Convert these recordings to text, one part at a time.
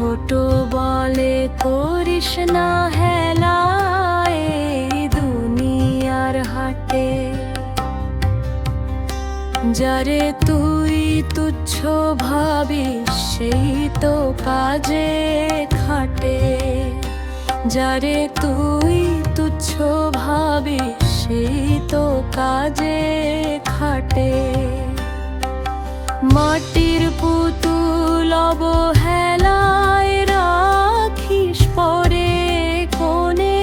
ছোট বলে করিস না হেলা এই দুনিয়ার হাটে। যারে তুই তুচ্ছ ভাবিস সেই তো কাজে খাটে। যারে তুই তুচ্ছ ভাবিস সেই তো কাজে খাটে। মাটির পুতুল অবহেলায় রাখিস পরে কোণে।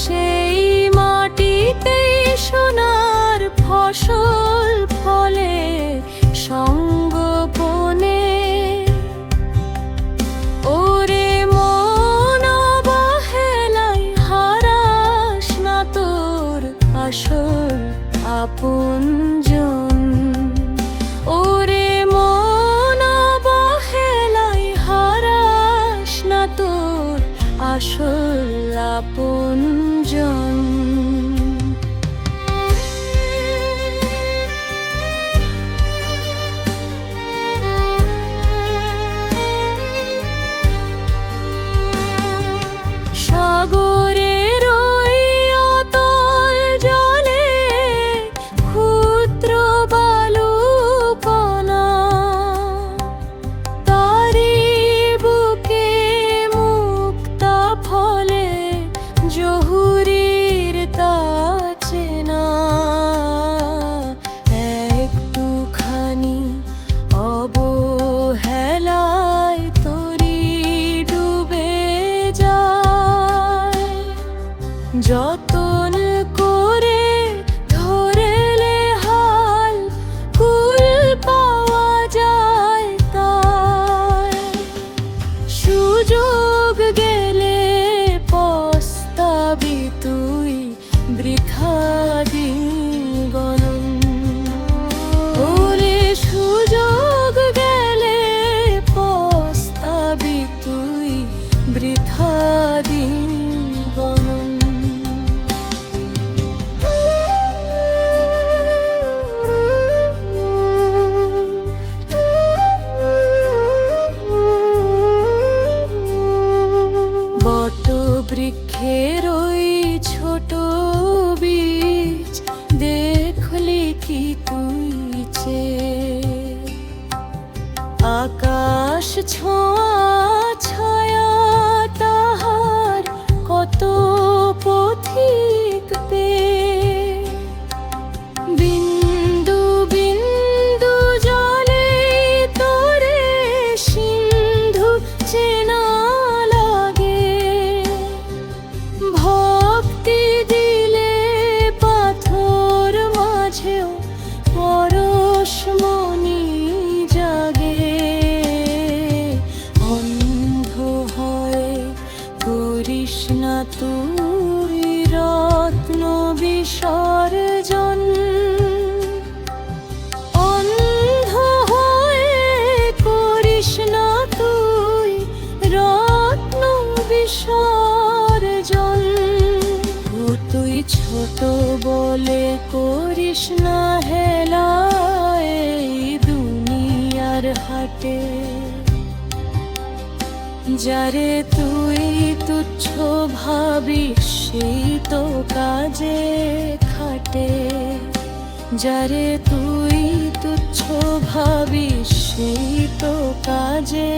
সেই মাটিতেই সোনার ফসল ফলে সঙ্গোপনে। ওরে মন অবহেলায় হারাস না তোর আসল আপনজন। ওরে মন অবহেলায় হারাস না তোর আসল আপনজন। সাগরের ওই অতল জলে ক্ষুদ্র বালুকণা, তারি বুকে মুক্তা ফলে জহুরির তা চেনা। একটুখানি অবহেলায় তরি ডুবে যায়। যতন করে ধরলে হাল কুল পাওয়া যায় তাই। সুযোগ গেলে পস্তাবি তুই বৃথা দিন গণন। ওরে সুযোগ গেলে পস্তাবি তুই বৃথা দিন গণন। বটবৃক্ষের ওই ছোট বীজ দেখলি কি তুই চেয়ে। আকাশ ছোঁয়া ছায়া তাহার কত পথিক পেয়ে। বিন্দু বিন্দু জলে তোরে সিন্ধু চেনা লাগে। ভক্তি দিলে পাথর মাঝেও পরশমণি জাগে। অন্ধ হয়ে করিস না তুই রত্ন বিসর্জন। অন্ধ হয়ে করিস না তুই রত্ন বিসর্জন। ও তুই ছোট বলে করিস না হেলা এই দুনিয়ার হাটে। যারে তুই তুচ্ছ ভাবিস সেই তো কাজে খাটে। যারে তুই তুচ্ছ ভাবিস সেই তো কাজে